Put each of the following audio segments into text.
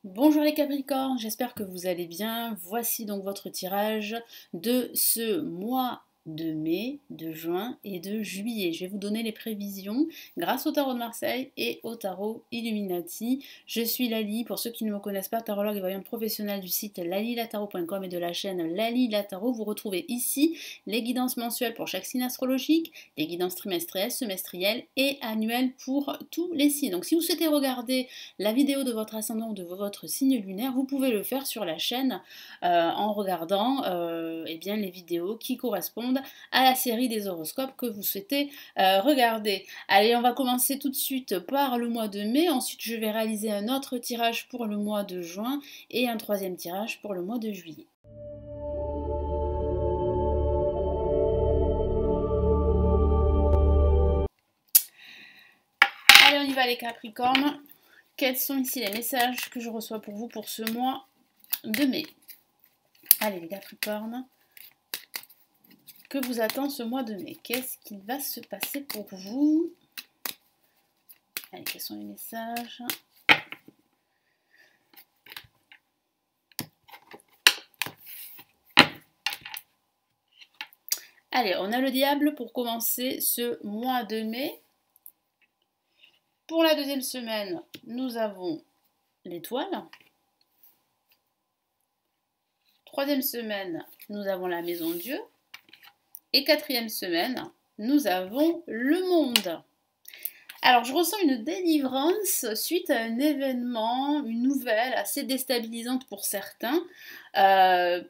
Bonjour les Capricornes, j'espère que vous allez bien. Voici donc votre tirage de ce mois de mai, de juin et de juillet. Je vais vous donner les prévisions grâce au tarot de Marseille et au tarot Illuminati. Je suis Lali, pour ceux qui ne me connaissent pas, tarologue et voyante professionnelle du site lalilatarot.com et de la chaîne Lali la Tarot. Vous retrouvez ici les guidances mensuelles pour chaque signe astrologique, les guidances trimestrielles, semestrielles et annuelles pour tous les signes. Donc si vous souhaitez regarder la vidéo de votre ascendant ou de votre signe lunaire, vous pouvez le faire sur la chaîne en regardant eh bien, les vidéos qui correspondent à la série des horoscopes que vous souhaitez regarder. Allez, on va commencer tout de suite par le mois de mai. Ensuite, je vais réaliser un autre tirage pour le mois de juin et un troisième tirage pour le mois de juillet. Allez, on y va les Capricornes. Quels sont ici les messages que je reçois pour vous pour ce mois de mai? Allez les Capricornes, que vous attend ce mois de mai? Qu'est-ce qui va se passer pour vous? Allez, quels sont les messages? Allez, on a le diable pour commencer ce mois de mai. Pour la deuxième semaine, nous avons l'étoile. Troisième semaine, nous avons la maison de Dieu. Et quatrième semaine, nous avons le monde. Alors, je ressens une délivrance suite à un événement, une nouvelle assez déstabilisante pour certains.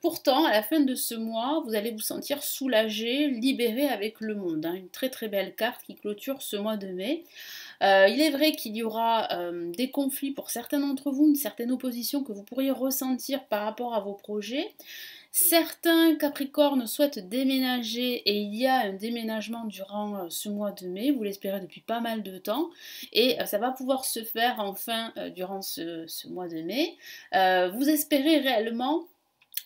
Pourtant, à la fin de ce mois, vous allez vous sentir soulagé, libéré avec le monde. Une très très belle carte qui clôture ce mois de mai. Il est vrai qu'il y aura des conflits pour certains d'entre vous, une certaine opposition que vous pourriez ressentir par rapport à vos projets. Certains Capricornes souhaitent déménager et il y a un déménagement durant ce mois de mai, vous l'espérez depuis pas mal de temps, et ça va pouvoir se faire enfin durant ce mois de mai. Vous espérez réellement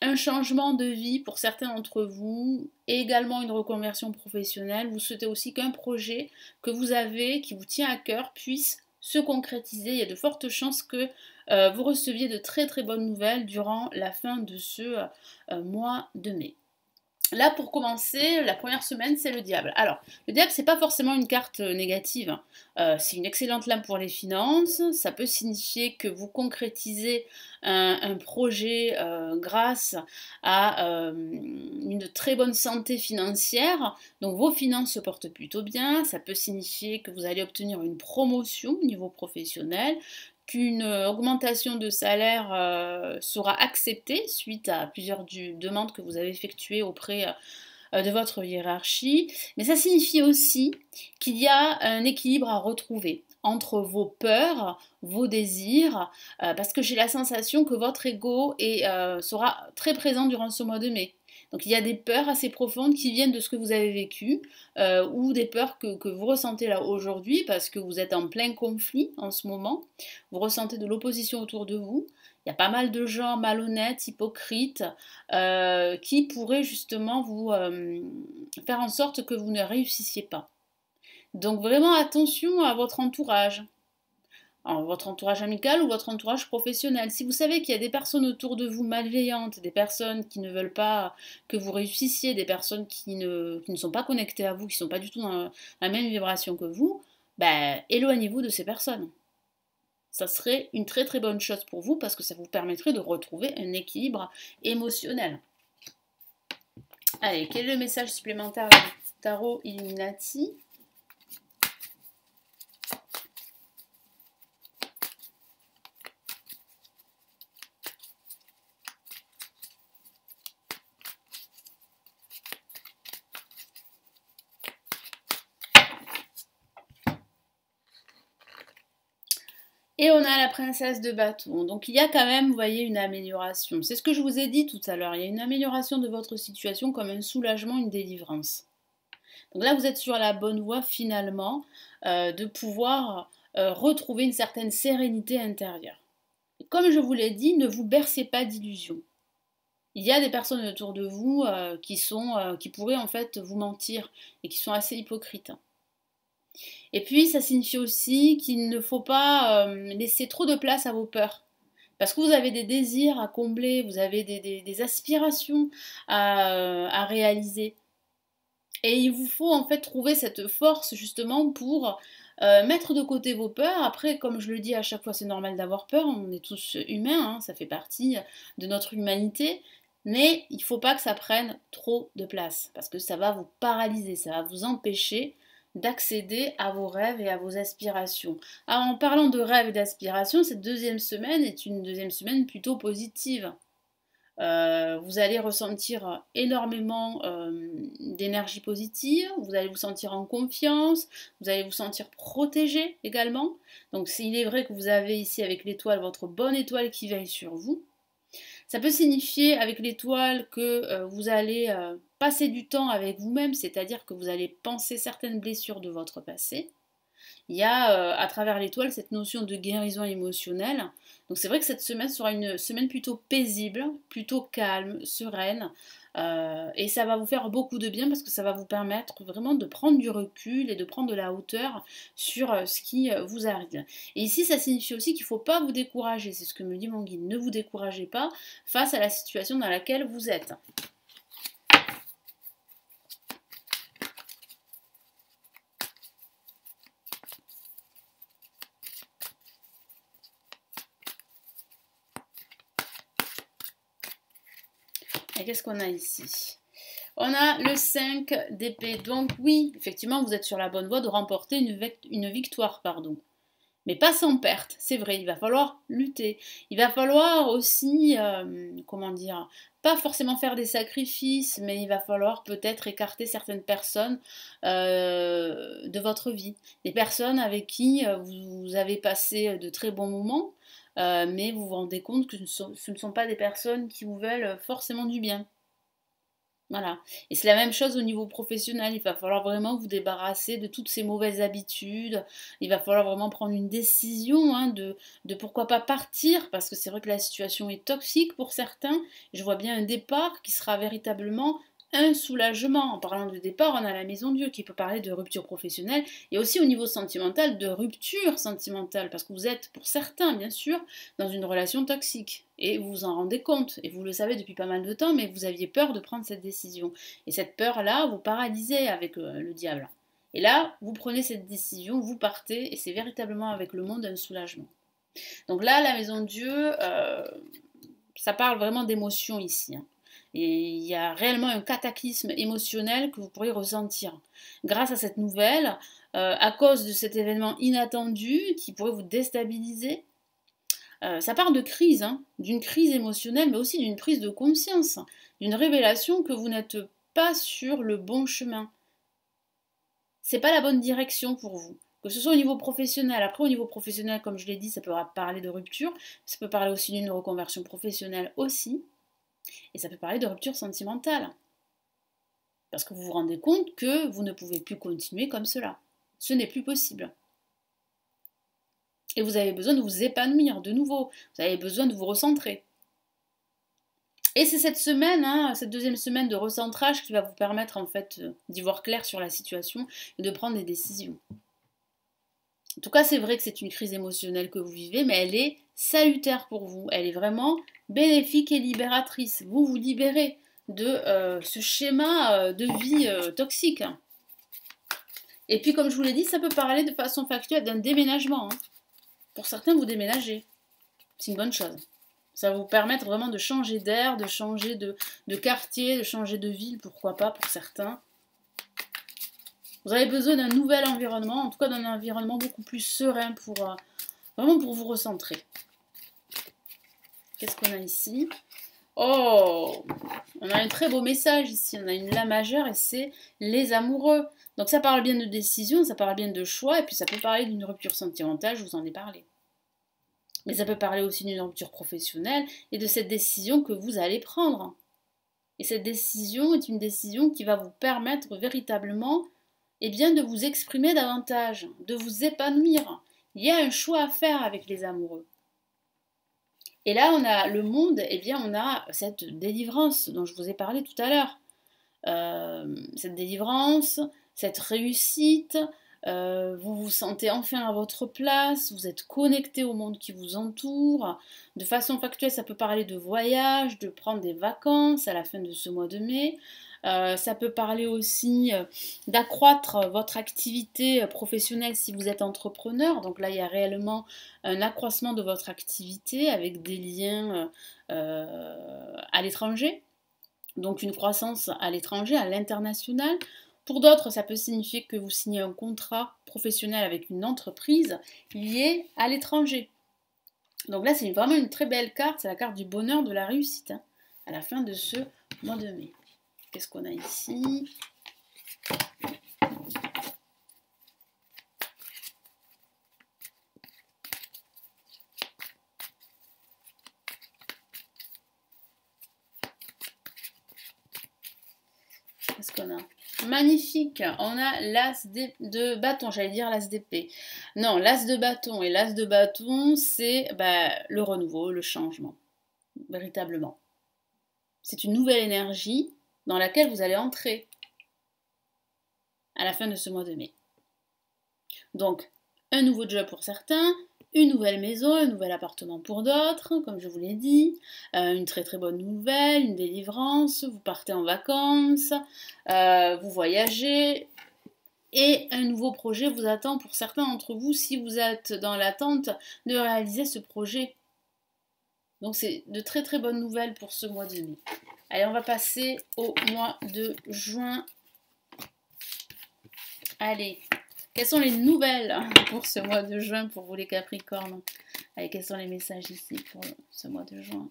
un changement de vie pour certains d'entre vous, et également une reconversion professionnelle. Vous souhaitez aussi qu'un projet que vous avez, qui vous tient à cœur, puisse se concrétiser. Il y a de fortes chances que vous receviez de très très bonnes nouvelles durant la fin de ce mois de mai. Là, pour commencer, la première semaine, c'est le diable. Alors, le diable, c'est pas forcément une carte négative. C'est une excellente lame pour les finances. Ça peut signifier que vous concrétisez un projet grâce à une très bonne santé financière. Donc, vos finances se portent plutôt bien. Ça peut signifier que vous allez obtenir une promotion au niveau professionnel, qu'une augmentation de salaire sera acceptée suite à plusieurs demandes que vous avez effectuées auprès de votre hiérarchie. Mais ça signifie aussi qu'il y a un équilibre à retrouver entre vos peurs, vos désirs, parce que j'ai la sensation que votre ego sera très présent durant ce mois de mai. Donc il y a des peurs assez profondes qui viennent de ce que vous avez vécu, ou des peurs que vous ressentez là aujourd'hui parce que vous êtes en plein conflit en ce moment. Vous ressentez de l'opposition autour de vous. Il y a pas mal de gens malhonnêtes, hypocrites, qui pourraient justement vous faire en sorte que vous ne réussissiez pas. Donc vraiment attention à votre entourage. Alors, votre entourage amical ou votre entourage professionnel. Si vous savez qu'il y a des personnes autour de vous malveillantes, des personnes qui ne veulent pas que vous réussissiez, des personnes qui ne sont pas connectées à vous, qui ne sont pas du tout dans la même vibration que vous, ben, éloignez-vous de ces personnes. Ça serait une très très bonne chose pour vous parce que ça vous permettrait de retrouver un équilibre émotionnel. Allez, quel est le message supplémentaire du tarot Illuminati ? Et on a la princesse de bâton. Donc il y a quand même, vous voyez, une amélioration. C'est ce que je vous ai dit tout à l'heure. Il y a une amélioration de votre situation comme un soulagement, une délivrance. Donc là, vous êtes sur la bonne voie finalement de pouvoir retrouver une certaine sérénité intérieure. Comme je vous l'ai dit, ne vous bercez pas d'illusions. Il y a des personnes autour de vous qui pourraient en fait vous mentir et qui sont assez hypocrites. Et puis, ça signifie aussi qu'il ne faut pas laisser trop de place à vos peurs. Parce que vous avez des désirs à combler, vous avez des aspirations à réaliser. Et il vous faut en fait trouver cette force justement pour mettre de côté vos peurs. Après, comme je le dis à chaque fois, c'est normal d'avoir peur, on est tous humains, hein, ça fait partie de notre humanité. Mais il ne faut pas que ça prenne trop de place, parce que ça va vous paralyser, ça va vous empêcher d'accéder à vos rêves et à vos aspirations. Alors, en parlant de rêves et d'aspirations, cette deuxième semaine est une deuxième semaine plutôt positive. Vous allez ressentir énormément d'énergie positive, vous allez vous sentir en confiance, vous allez vous sentir protégé également. Donc il est vrai que vous avez ici avec l'étoile votre bonne étoile qui veille sur vous. Ça peut signifier avec l'étoile que vous allez passer du temps avec vous-même, c'est-à-dire que vous allez penser certaines blessures de votre passé. Il y a à travers l'étoile cette notion de guérison émotionnelle. Donc c'est vrai que cette semaine sera une semaine plutôt paisible, plutôt calme, sereine. Et ça va vous faire beaucoup de bien parce que ça va vous permettre vraiment de prendre du recul et de prendre de la hauteur sur ce qui vous arrive. Et ici, ça signifie aussi qu'il ne faut pas vous décourager. C'est ce que me dit mon guide. Ne vous découragez pas face à la situation dans laquelle vous êtes. Et qu'est-ce qu'on a ici? On a le 5 d'épée. Donc oui, effectivement, vous êtes sur la bonne voie de remporter une victoire, pardon. Mais pas sans perte, c'est vrai, il va falloir lutter. Il va falloir aussi, comment dire, pas forcément faire des sacrifices, mais il va falloir peut-être écarter certaines personnes de votre vie. Des personnes avec qui vous avez passé de très bons moments, mais vous vous rendez compte que ce ne sont pas des personnes qui vous veulent forcément du bien. Voilà. Et c'est la même chose au niveau professionnel. Il va falloir vraiment vous débarrasser de toutes ces mauvaises habitudes. Il va falloir vraiment prendre une décision hein, de pourquoi pas partir, parce que c'est vrai que la situation est toxique pour certains. Je vois bien un départ qui sera véritablement un soulagement. En parlant de départ, on a la maison Dieu qui peut parler de rupture professionnelle et aussi au niveau sentimental de rupture sentimentale, parce que vous êtes pour certains, bien sûr, dans une relation toxique. Et vous vous en rendez compte, et vous le savez depuis pas mal de temps, mais vous aviez peur de prendre cette décision. Et cette peur-là vous paralysait avec le diable. Et là, vous prenez cette décision, vous partez, et c'est véritablement avec le monde un soulagement. Donc là, la maison de Dieu, ça parle vraiment d'émotion ici. Hein. Et il y a réellement un cataclysme émotionnel que vous pourrez ressentir. Grâce à cette nouvelle, à cause de cet événement inattendu qui pourrait vous déstabiliser, ça part de crise, hein, d'une crise émotionnelle, mais aussi d'une prise de conscience, d'une révélation que vous n'êtes pas sur le bon chemin. C'est pas la bonne direction pour vous. Que ce soit au niveau professionnel, après au niveau professionnel, comme je l'ai dit, ça peut parler de rupture, ça peut parler aussi d'une reconversion professionnelle aussi, et ça peut parler de rupture sentimentale. Parce que vous vous rendez compte que vous ne pouvez plus continuer comme cela. Ce n'est plus possible. Et vous avez besoin de vous épanouir de nouveau. Vous avez besoin de vous recentrer. Et c'est cette semaine, hein, cette deuxième semaine de recentrage qui va vous permettre en fait d'y voir clair sur la situation et de prendre des décisions. En tout cas, c'est vrai que c'est une crise émotionnelle que vous vivez, mais elle est salutaire pour vous. Elle est vraiment bénéfique et libératrice. Vous vous libérez de ce schéma de vie toxique. Et puis, comme je vous l'ai dit, ça peut parler de façon factuelle d'un déménagement. Hein. Pour certains, vous déménagez. C'est une bonne chose. Ça va vous permettre vraiment de changer d'air, de changer de quartier, de changer de ville, pourquoi pas pour certains. Vous avez besoin d'un nouvel environnement, en tout cas d'un environnement beaucoup plus serein pour vraiment pour vous recentrer. Qu'est-ce qu'on a ici? Oh, on a un très beau message ici, on a une La majeure et c'est les amoureux. Donc ça parle bien de décision, ça parle bien de choix, et puis ça peut parler d'une rupture sentimentale, je vous en ai parlé. Mais ça peut parler aussi d'une rupture professionnelle et de cette décision que vous allez prendre. Et cette décision est une décision qui va vous permettre véritablement bien, de vous exprimer davantage, de vous épanouir. Il y a un choix à faire avec les amoureux. Et là, on a le monde, bien, on a cette délivrance dont je vous ai parlé tout à l'heure. Cette délivrance, cette réussite, vous vous sentez enfin à votre place, vous êtes connecté au monde qui vous entoure. De façon factuelle, ça peut parler de voyage, de prendre des vacances à la fin de ce mois de mai. Ça peut parler aussi d'accroître votre activité professionnelle si vous êtes entrepreneur. Donc là, il y a réellement un accroissement de votre activité avec des liens à l'étranger. Donc une croissance à l'étranger, à l'international. Pour d'autres, ça peut signifier que vous signez un contrat professionnel avec une entreprise liée à l'étranger. Donc là, c'est vraiment une très belle carte, c'est la carte du bonheur, de la réussite, hein, à la fin de ce mois de mai. Qu'est-ce qu'on a ici? Qu'est-ce qu'on a? Magnifique, on a l'as de bâton, j'allais dire l'as d'épée. Non, l'as de bâton et l'as de bâton, c'est le renouveau, le changement, véritablement. C'est une nouvelle énergie dans laquelle vous allez entrer à la fin de ce mois de mai. Donc, un nouveau job pour certains, une nouvelle maison, un nouvel appartement pour d'autres, comme je vous l'ai dit, une très très bonne nouvelle, une délivrance, vous partez en vacances, vous voyagez, et un nouveau projet vous attend pour certains d'entre vous si vous êtes dans l'attente de réaliser ce projet. Donc c'est de très très bonnes nouvelles pour ce mois de mai. Allez, on va passer au mois de juin. Allez, quelles sont les nouvelles pour ce mois de juin pour vous les Capricornes? Allez, quels sont les messages ici pour ce mois de juin?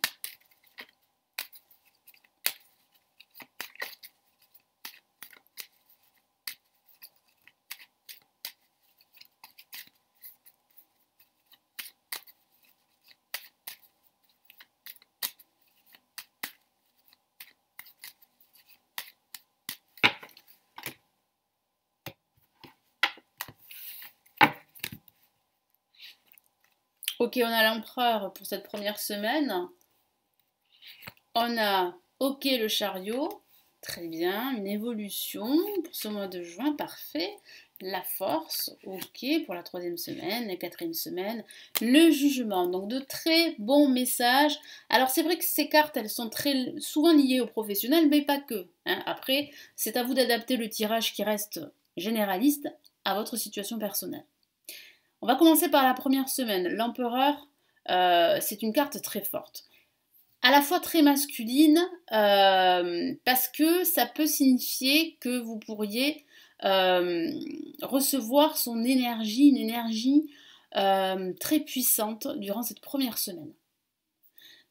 Ok, on a l'empereur pour cette première semaine. On a ok le chariot. Très bien, une évolution pour ce mois de juin, parfait. La force, ok, pour la troisième semaine, la quatrième semaine. Le jugement, donc de très bons messages. Alors c'est vrai que ces cartes, elles sont très souvent liées aux professionnels, mais pas que, hein. Après, c'est à vous d'adapter le tirage qui reste généraliste à votre situation personnelle. On va commencer par la première semaine. L'empereur, c'est une carte très forte. À la fois très masculine, parce que ça peut signifier que vous pourriez recevoir son énergie, une énergie très puissante durant cette première semaine.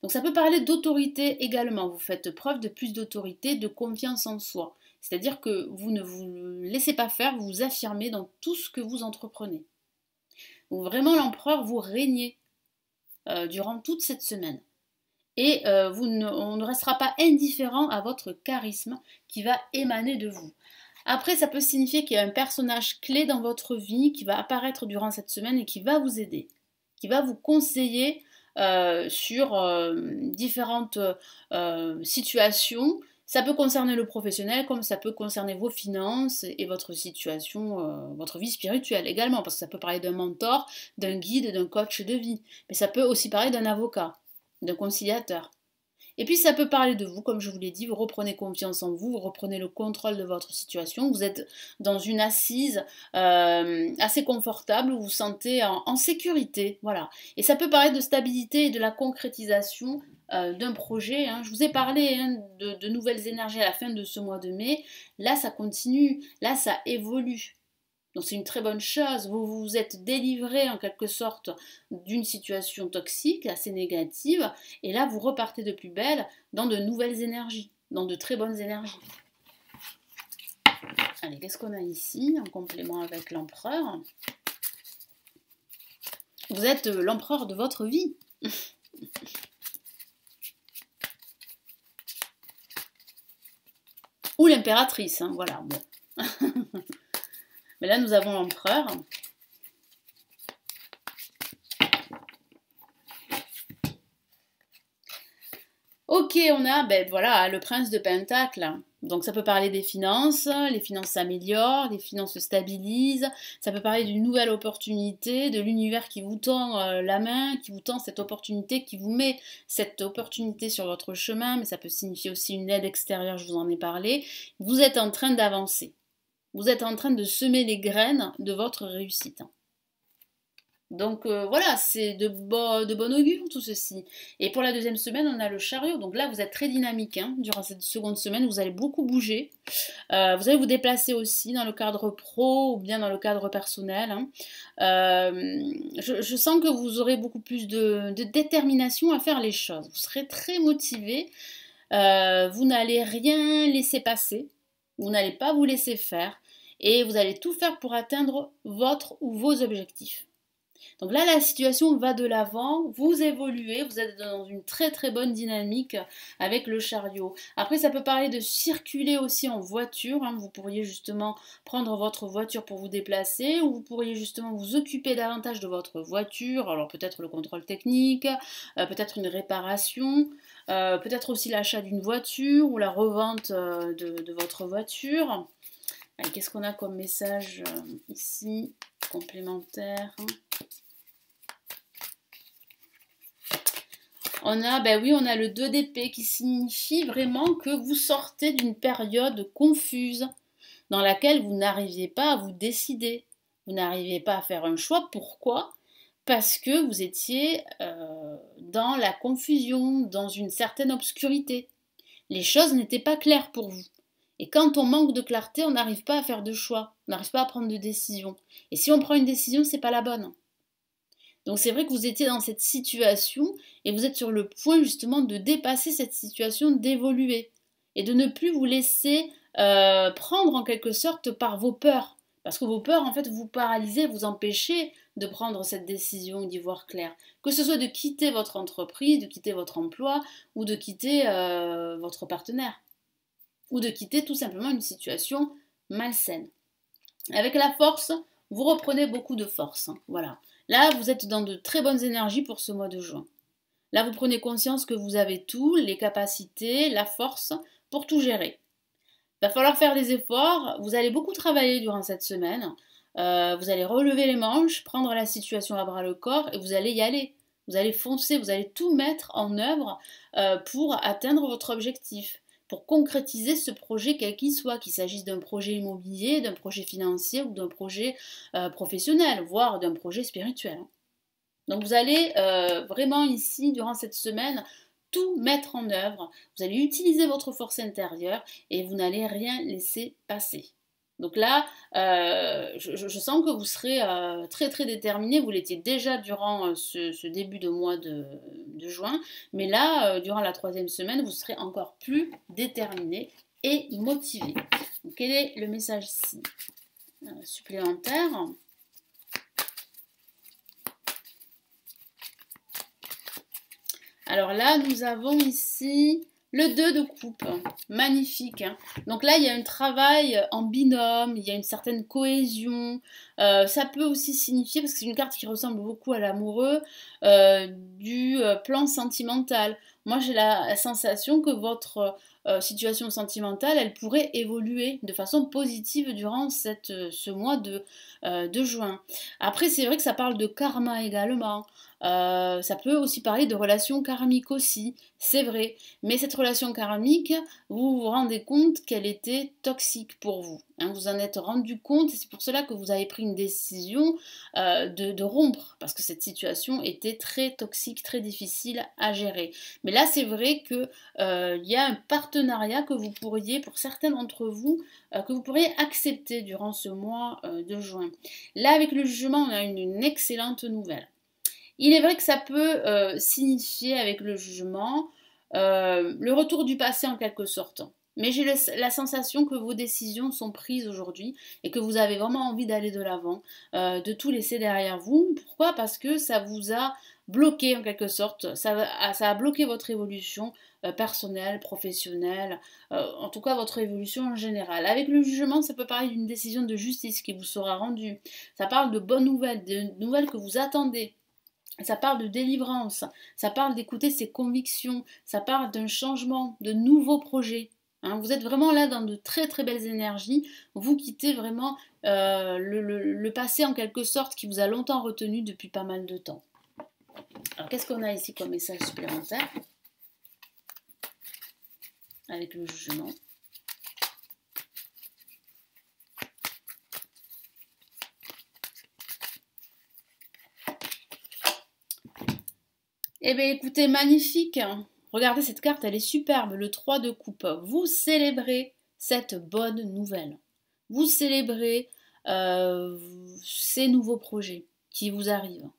Donc ça peut parler d'autorité également. Vous faites preuve de plus d'autorité, de confiance en soi. C'est-à-dire que vous ne vous laissez pas faire, vous vous affirmez dans tout ce que vous entreprenez. Donc vraiment l'empereur, vous régnez durant toute cette semaine. Et on ne restera pas indifférent à votre charisme qui va émaner de vous. Après, ça peut signifier qu'il y a un personnage clé dans votre vie qui va apparaître durant cette semaine et qui va vous aider, qui va vous conseiller sur différentes situations. Ça peut concerner le professionnel comme ça peut concerner vos finances et votre situation, votre vie spirituelle également, parce que ça peut parler d'un mentor, d'un guide, d'un coach de vie. Mais ça peut aussi parler d'un avocat, d'un conciliateur. Et puis ça peut parler de vous, comme je vous l'ai dit, vous reprenez confiance en vous, vous reprenez le contrôle de votre situation, vous êtes dans une assise assez confortable, vous vous sentez en sécurité, voilà. Et ça peut parler de stabilité et de la concrétisation d'un projet, hein. Je vous ai parlé de nouvelles énergies à la fin de ce mois de mai, là ça continue, là ça évolue. Donc c'est une très bonne chose, vous vous êtes délivré en quelque sorte d'une situation toxique, assez négative, et là vous repartez de plus belle dans de nouvelles énergies, dans de très bonnes énergies. Allez, qu'est-ce qu'on a ici en complément avec l'empereur? Vous êtes l'empereur de votre vie. Ou l'impératrice, hein, voilà. Bon. Mais là, nous avons l'empereur. Ok, on a voilà, le prince de Pentacle. Donc ça peut parler des finances, les finances s'améliorent, les finances se stabilisent, ça peut parler d'une nouvelle opportunité, de l'univers qui vous tend la main, qui vous tend cette opportunité, qui vous met cette opportunité sur votre chemin, mais ça peut signifier aussi une aide extérieure, je vous en ai parlé. Vous êtes en train d'avancer, vous êtes en train de semer les graines de votre réussite. Donc voilà, c'est de bon augure tout ceci. Et pour la deuxième semaine, on a le chariot. Donc là, vous êtes très dynamique hein. Durant cette seconde semaine, vous allez beaucoup bouger. Vous allez vous déplacer aussi dans le cadre pro ou bien dans le cadre personnel. Hein. Je sens que vous aurez beaucoup plus de détermination à faire les choses. Vous serez très motivé. Vous n'allez rien laisser passer. Vous n'allez pas vous laisser faire. Et vous allez tout faire pour atteindre votre ou vos objectifs. Donc là, la situation va de l'avant, vous évoluez, vous êtes dans une très très bonne dynamique avec le chariot. Après, ça peut parler de circuler aussi en voiture, hein. Vous pourriez justement prendre votre voiture pour vous déplacer, ou vous pourriez justement vous occuper davantage de votre voiture, alors peut-être le contrôle technique, peut-être une réparation, peut-être aussi l'achat d'une voiture, ou la revente de votre voiture. Qu'est-ce qu'on a comme message ici, complémentaire hein. On a, ben oui, on a le 2 d'épée qui signifie vraiment que vous sortez d'une période confuse dans laquelle vous n'arriviez pas à vous décider. Vous n'arriviez pas à faire un choix. Pourquoi? Parce que vous étiez dans la confusion, dans une certaine obscurité. Les choses n'étaient pas claires pour vous. Et quand on manque de clarté, on n'arrive pas à faire de choix. On n'arrive pas à prendre de décision. Et si on prend une décision, c'est pas la bonne. Donc c'est vrai que vous étiez dans cette situation et vous êtes sur le point justement de dépasser cette situation, d'évoluer et de ne plus vous laisser prendre en quelque sorte par vos peurs. Parce que vos peurs en fait vous paralysent, vous empêchez de prendre cette décision, d'y voir clair. Que ce soit de quitter votre entreprise, de quitter votre emploi ou de quitter votre partenaire. Ou de quitter tout simplement une situation malsaine. Avec la force, vous reprenez beaucoup de force. Hein, voilà. Là, vous êtes dans de très bonnes énergies pour ce mois de juin. Là, vous prenez conscience que vous avez tout, les capacités, la force pour tout gérer. Il va falloir faire des efforts. Vous allez beaucoup travailler durant cette semaine. Vous allez relever les manches, prendre la situation à bras le corps et vous allez y aller. Vous allez foncer, vous allez tout mettre en œuvre pour atteindre votre objectif, pour concrétiser ce projet quel qu'il soit, qu'il s'agisse d'un projet immobilier, d'un projet financier ou d'un projet professionnel, voire d'un projet spirituel. Donc vous allez vraiment ici, durant cette semaine, tout mettre en œuvre. Vous allez utiliser votre force intérieure et vous n'allez rien laisser passer. Donc là, je sens que vous serez très très déterminé. Vous l'étiez déjà durant ce début de mois de juin. Mais là, durant la troisième semaine, vous serez encore plus déterminé et motivé. Donc, quel est le message ici supplémentaire? Alors là, nous avons ici le 2 de coupe, magnifique. Hein. Donc là, il y a un travail en binôme, il y a une certaine cohésion. Ça peut aussi signifier, parce que c'est une carte qui ressemble beaucoup à l'amoureux, du plan sentimental. Moi, j'ai la sensation que votre situation sentimentale, elle pourrait évoluer de façon positive durant ce mois de juin. Après, c'est vrai que ça parle de karma également. Ça peut aussi parler de relations karmiques aussi, c'est vrai. Mais cette relation karmique, vous vous rendez compte qu'elle était toxique pour vous. Hein, vous en êtes rendu compte et c'est pour cela que vous avez pris une décision de rompre. Parce que cette situation était très toxique, très difficile à gérer. Mais là, c'est vrai qu'il y a un partenariat que vous pourriez, pour certains d'entre vous, que vous pourriez accepter durant ce mois de juin. Là, avec le jugement, on a une excellente nouvelle. Il est vrai que ça peut signifier avec le jugement le retour du passé en quelque sorte. Mais j'ai la sensation que vos décisions sont prises aujourd'hui et que vous avez vraiment envie d'aller de l'avant, de tout laisser derrière vous. Pourquoi? Parce que ça vous a bloqué en quelque sorte, ça a bloqué votre évolution personnelle, professionnelle, en tout cas votre évolution en général. Avec le jugement, ça peut parler d'une décision de justice qui vous sera rendue. Ça parle de bonnes nouvelles, de nouvelles que vous attendez. Ça parle de délivrance, ça parle d'écouter ses convictions, ça parle d'un changement, de nouveaux projets. Hein. Vous êtes vraiment là dans de très très belles énergies. Vous quittez vraiment le passé en quelque sorte qui vous a longtemps retenu depuis pas mal de temps. Alors qu'est-ce qu'on a ici comme message supplémentaire avec le jugement? Eh bien écoutez, magnifique. Regardez cette carte, elle est superbe, le 3 de coupe. Vous célébrez cette bonne nouvelle. Vous célébrez ces nouveaux projets qui vous arrivent.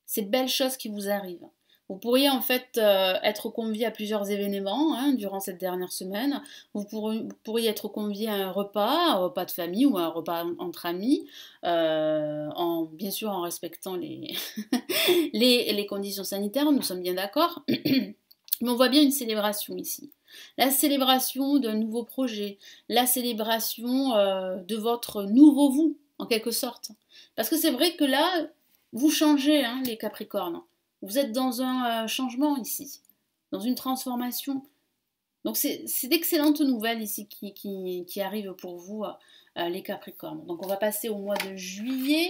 Ces belles choses qui vous arrivent. Vous pourriez en fait être convié à plusieurs événements hein, durant cette dernière semaine. Vous pourriez être convié à un repas de famille ou un repas entre amis, bien sûr en respectant les conditions sanitaires, nous sommes bien d'accord. Mais on voit bien une célébration ici. La célébration d'un nouveau projet, la célébration de votre nouveau vous, en quelque sorte. Parce que c'est vrai que là, vous changez, hein, les Capricornes. Vous êtes dans un changement ici, dans une transformation. Donc c'est d'excellentes nouvelles ici qui arrivent pour vous, les Capricornes. Donc on va passer au mois de juillet.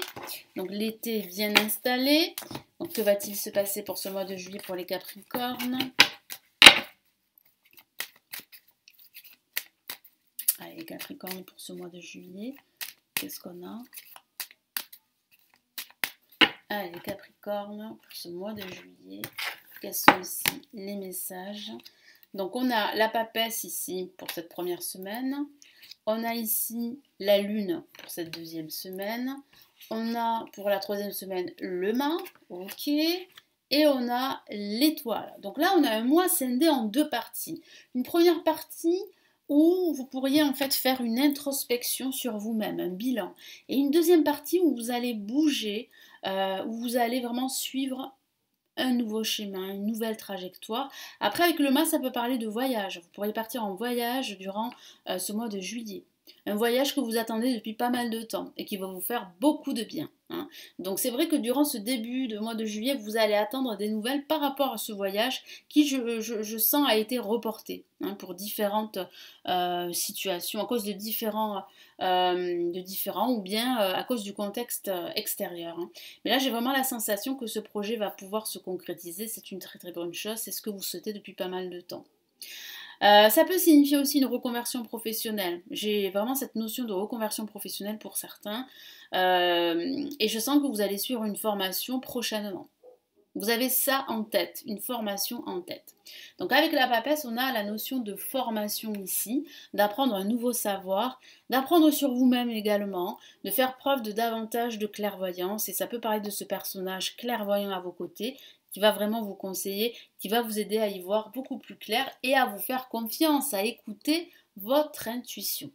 Donc l'été est bien installé. Donc que va-t-il se passer pour ce mois de juillet pour les Capricornes? Allez, les Capricornes pour ce mois de juillet. Qu'est-ce qu'on a? Allez, les Capricornes pour ce mois de juillet. Quels sont ici les messages? Donc on a la papesse ici pour cette première semaine. On a ici la lune pour cette deuxième semaine. On a pour la troisième semaine le mât. Ok. Et on a l'étoile. Donc là on a un mois scindé en deux parties. Une première partie où vous pourriez en fait faire une introspection sur vous-même, un bilan. Et une deuxième partie où vous allez bouger, où vous allez vraiment suivre un nouveau schéma, une nouvelle trajectoire. Après, avec le mât, ça peut parler de voyage. Vous pourriez partir en voyage durant ce mois de juillet. Un voyage que vous attendez depuis pas mal de temps et qui va vous faire beaucoup de bien. Hein. Donc c'est vrai que durant ce début de mois de juillet, vous allez attendre des nouvelles par rapport à ce voyage qui, je sens, a été reporté hein, pour différentes situations, à cause de différents ou bien à cause du contexte extérieur. Hein. Mais là, j'ai vraiment la sensation que ce projet va pouvoir se concrétiser. C'est une très très bonne chose. C'est ce que vous souhaitez depuis pas mal de temps. Ça peut signifier aussi une reconversion professionnelle. J'ai vraiment cette notion de reconversion professionnelle pour certains. Et je sens que vous allez suivre une formation prochainement. Vous avez ça en tête, une formation en tête. Donc avec la papesse, on a la notion de formation ici, d'apprendre un nouveau savoir, d'apprendre sur vous-même également, de faire preuve de davantage de clairvoyance. Et ça peut parler de ce personnage clairvoyant à vos côtés qui va vraiment vous conseiller, qui va vous aider à y voir beaucoup plus clair et à vous faire confiance, à écouter votre intuition.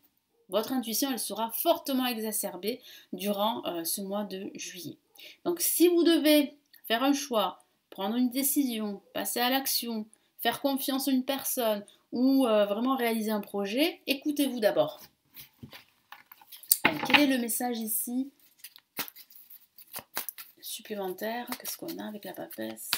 Votre intuition, elle sera fortement exacerbée durant ce mois de juillet. Donc si vous devez faire un choix, prendre une décision, passer à l'action, faire confiance en une personne ou vraiment réaliser un projet, écoutez-vous d'abord. Quel est le message ici supplémentaire? Qu'est-ce qu'on a avec la papesse?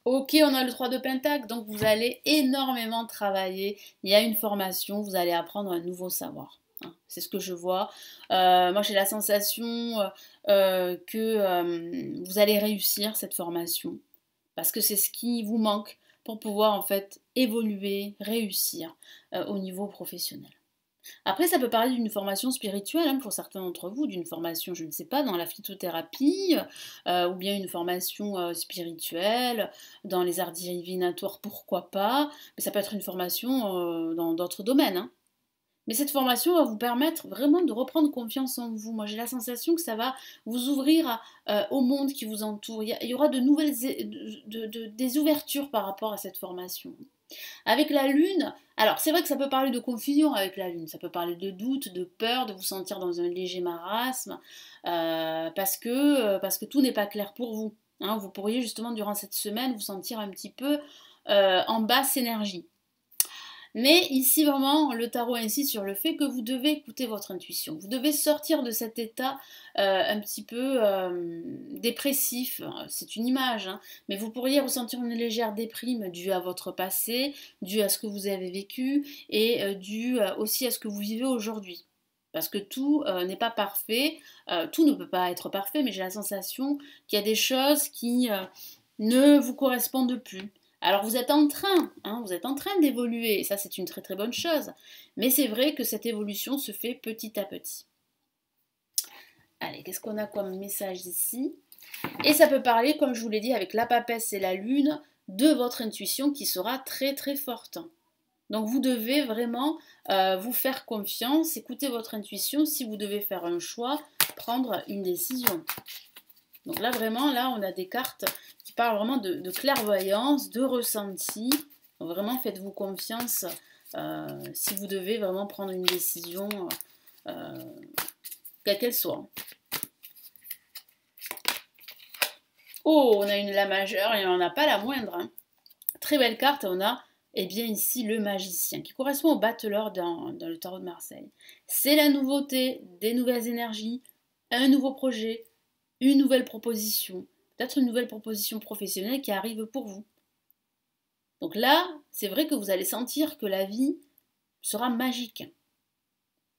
Ok, on a le 3 de Pentacle, donc vous allez énormément travailler. Il y a une formation, vous allez apprendre un nouveau savoir. C'est ce que je vois. Moi, j'ai la sensation que vous allez réussir cette formation parce que c'est ce qui vous manque pour pouvoir en fait évoluer, réussir au niveau professionnel. Après, ça peut parler d'une formation spirituelle hein, pour certains d'entre vous, d'une formation, je ne sais pas, dans la phytothérapie, ou bien une formation spirituelle, dans les arts divinatoires, pourquoi pas, mais ça peut être une formation dans d'autres domaines. Hein. Mais cette formation va vous permettre vraiment de reprendre confiance en vous. Moi, j'ai la sensation que ça va vous ouvrir au monde qui vous entoure. Il y aura de nouvelles, des ouvertures par rapport à cette formation. Avec la lune, alors c'est vrai que ça peut parler de confusion avec la lune, ça peut parler de doute, de peur, de vous sentir dans un léger marasme, parce que tout n'est pas clair pour vous. Hein. Vous pourriez justement durant cette semaine vous sentir un petit peu en basse énergie. Mais ici, vraiment, le tarot insiste sur le fait que vous devez écouter votre intuition. Vous devez sortir de cet état un petit peu dépressif. C'est une image, hein, mais vous pourriez ressentir une légère déprime due à votre passé, due à ce que vous avez vécu et due aussi à ce que vous vivez aujourd'hui. Parce que tout n'est pas parfait, tout ne peut pas être parfait, mais j'ai la sensation qu'il y a des choses qui ne vous correspondent plus. Alors vous êtes en train, hein, vous êtes en train d'évoluer, et ça c'est une très très bonne chose. Mais c'est vrai que cette évolution se fait petit à petit. Allez, qu'est-ce qu'on a comme message ici? Et ça peut parler, comme je vous l'ai dit, avec la papesse et la lune, de votre intuition qui sera très très forte. Donc vous devez vraiment vous faire confiance, écouter votre intuition si vous devez faire un choix, prendre une décision. Donc là vraiment, là on a des cartes qui parlent vraiment de clairvoyance, de ressenti. Donc vraiment faites-vous confiance si vous devez vraiment prendre une décision, quelle qu'elle soit. Oh, on a une La majeure et on n'en a pas la moindre. Hein. Très belle carte, on a eh bien ici le magicien qui correspond au battleur dans le tarot de Marseille. C'est la nouveauté, des nouvelles énergies, un nouveau projet, une nouvelle proposition, peut-être une nouvelle proposition professionnelle qui arrive pour vous. Donc là, c'est vrai que vous allez sentir que la vie sera magique.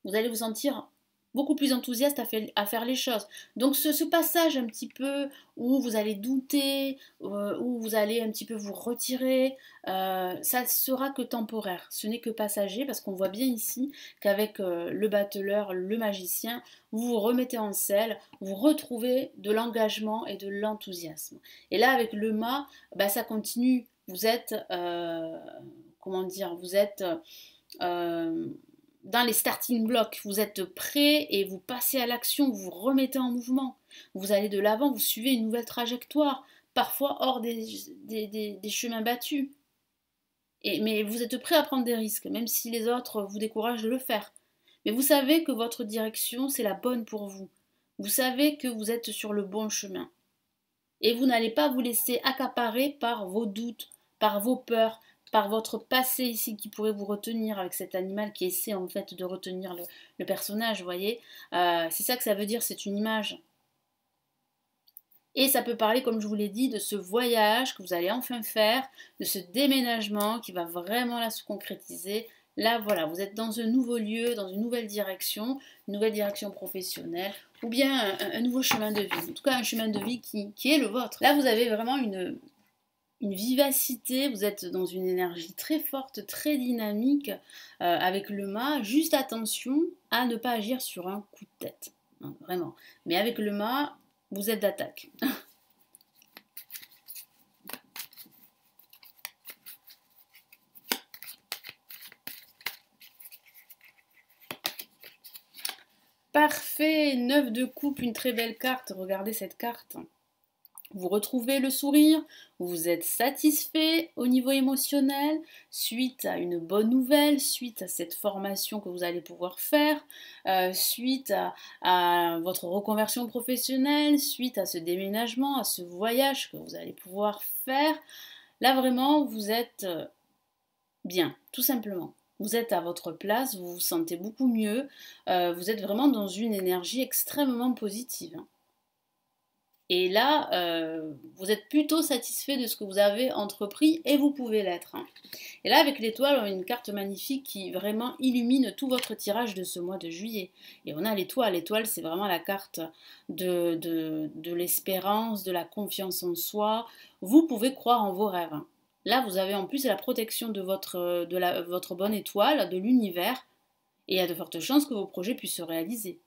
Vous allez vous sentir beaucoup plus enthousiaste à faire les choses. Donc ce passage un petit peu où vous allez douter, où vous allez un petit peu vous retirer, ça sera que temporaire. Ce n'est que passager parce qu'on voit bien ici qu'avec le battleur, le magicien, vous vous remettez en selle, vous retrouvez de l'engagement et de l'enthousiasme. Et là avec le mât, bah, ça continue. Vous êtes, comment dire, vous êtes dans les starting blocks, vous êtes prêt et vous passez à l'action, vous vous remettez en mouvement. Vous allez de l'avant, vous suivez une nouvelle trajectoire, parfois hors des chemins battus. Mais vous êtes prêt à prendre des risques, même si les autres vous découragent de le faire. Mais vous savez que votre direction, c'est la bonne pour vous. Vous savez que vous êtes sur le bon chemin. Et vous n'allez pas vous laisser accaparer par vos doutes, par vos peurs, par votre passé ici qui pourrait vous retenir avec cet animal qui essaie en fait de retenir le personnage, vous voyez. C'est ça que ça veut dire, c'est une image. Et ça peut parler, comme je vous l'ai dit, de ce voyage que vous allez enfin faire, de ce déménagement qui va vraiment là se concrétiser. Là, voilà, vous êtes dans un nouveau lieu, dans une nouvelle direction professionnelle, ou bien un nouveau chemin de vie. En tout cas, un chemin de vie qui est le vôtre. Là, vous avez vraiment une vivacité, vous êtes dans une énergie très forte, très dynamique avec le mât. Juste attention à ne pas agir sur un coup de tête, hein, vraiment. Mais avec le mât, vous êtes d'attaque. Parfait, 9 de coupe, une très belle carte. Regardez cette carte. Vous retrouvez le sourire, vous êtes satisfait au niveau émotionnel suite à une bonne nouvelle, suite à cette formation que vous allez pouvoir faire, suite à votre reconversion professionnelle, suite à ce déménagement, à ce voyage que vous allez pouvoir faire. Là vraiment, vous êtes bien, tout simplement. Vous êtes à votre place, vous vous sentez beaucoup mieux, vous êtes vraiment dans une énergie extrêmement positive. Et là, vous êtes plutôt satisfait de ce que vous avez entrepris et vous pouvez l'être. Hein. Et là, avec l'étoile, on a une carte magnifique qui vraiment illumine tout votre tirage de ce mois de juillet. Et on a l'étoile. L'étoile, c'est vraiment la carte de l'espérance, de la confiance en soi. Vous pouvez croire en vos rêves. Hein. Là, vous avez en plus la protection de votre bonne étoile, de l'univers. Et il y a de fortes chances que vos projets puissent se réaliser.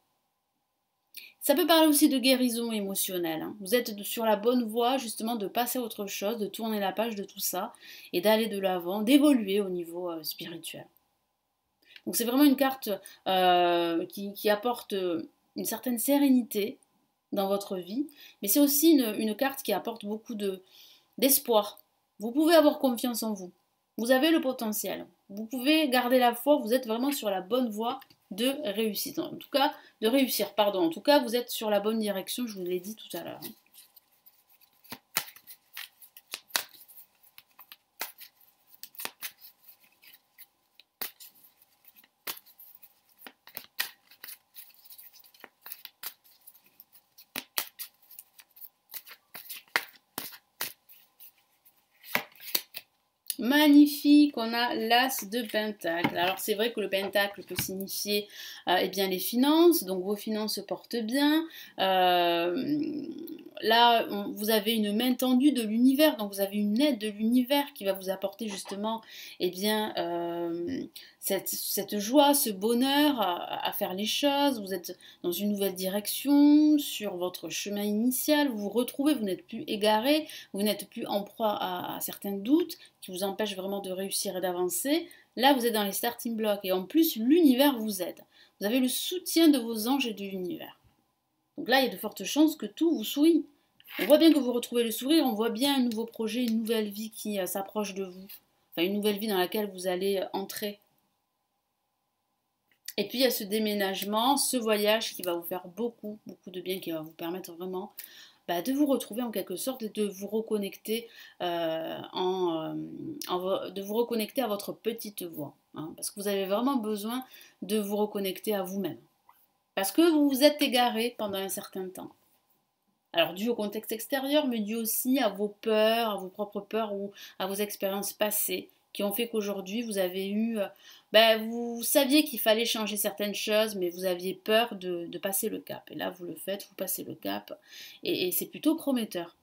Ça peut parler aussi de guérison émotionnelle. Hein. Vous êtes sur la bonne voie justement de passer à autre chose, de tourner la page de tout ça et d'aller de l'avant, d'évoluer au niveau spirituel. Donc c'est vraiment une carte qui apporte une certaine sérénité dans votre vie, mais c'est aussi une carte qui apporte beaucoup d'espoir. Vous pouvez avoir confiance en vous. Vous avez le potentiel. Vous pouvez garder la foi, vous êtes vraiment sur la bonne voie de réussite. En tout cas, de réussir, pardon. En tout cas, vous êtes sur la bonne direction, je vous l'ai dit tout à l'heure. magnifique, on a l'As de Pentacle. Alors c'est vrai que le Pentacle peut signifier eh bien, les finances, donc vos finances se portent bien. Là, vous avez une main tendue de l'univers, donc vous avez une aide de l'univers qui va vous apporter justement eh bien, cette joie, ce bonheur à faire les choses. Vous êtes dans une nouvelle direction, sur votre chemin initial, vous vous retrouvez, vous n'êtes plus égaré, vous n'êtes plus en proie à certains doutes qui vous empêchent vraiment de réussir et d'avancer. Là, vous êtes dans les starting blocks et en plus, l'univers vous aide. Vous avez le soutien de vos anges et de l'univers. Donc là, il y a de fortes chances que tout vous sourit. On voit bien que vous retrouvez le sourire, on voit bien un nouveau projet, une nouvelle vie qui s'approche de vous. Enfin, une nouvelle vie dans laquelle vous allez entrer. Et puis il y a ce déménagement, ce voyage qui va vous faire beaucoup, beaucoup de bien, qui va vous permettre vraiment de vous retrouver en quelque sorte et de vous reconnecter, de vous reconnecter à votre petite voix. Hein, parce que vous avez vraiment besoin de vous reconnecter à vous-même. Parce que vous vous êtes égaré pendant un certain temps. Alors dû au contexte extérieur, mais dû aussi à vos peurs, à vos propres peurs ou à vos expériences passées qui ont fait qu'aujourd'hui vous avez eu, vous saviez qu'il fallait changer certaines choses, mais vous aviez peur de passer le cap. Et là vous le faites, vous passez le cap, et c'est plutôt prometteur.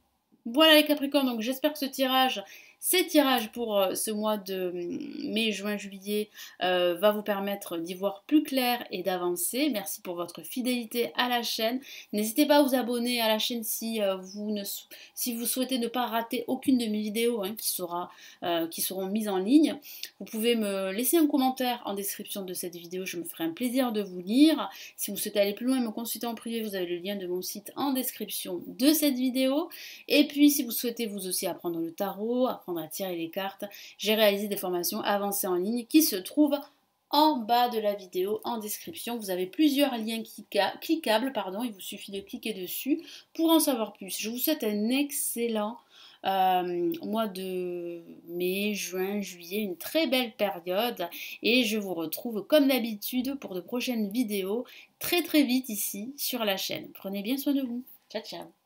Voilà les Capricornes, donc j'espère que ces tirages pour ce mois de mai, juin, juillet va vous permettre d'y voir plus clair et d'avancer. Merci pour votre fidélité à la chaîne. N'hésitez pas à vous abonner à la chaîne si vous souhaitez ne pas rater aucune de mes vidéos qui seront mises en ligne. Vous pouvez me laisser un commentaire en description de cette vidéo, je me ferai un plaisir de vous lire. Si vous souhaitez aller plus loin et me consulter en privé, vous avez le lien de mon site en description de cette vidéo. Et puis si vous souhaitez vous aussi apprendre le tarot, apprendre à tirer les cartes, j'ai réalisé des formations avancées en ligne qui se trouvent en bas de la vidéo en description. Vous avez plusieurs liens cliquables, il vous suffit de cliquer dessus pour en savoir plus. Je vous souhaite un excellent mois de mai, juin, juillet, une très belle période et je vous retrouve comme d'habitude pour de prochaines vidéos très très vite ici sur la chaîne. Prenez bien soin de vous. Ciao ciao.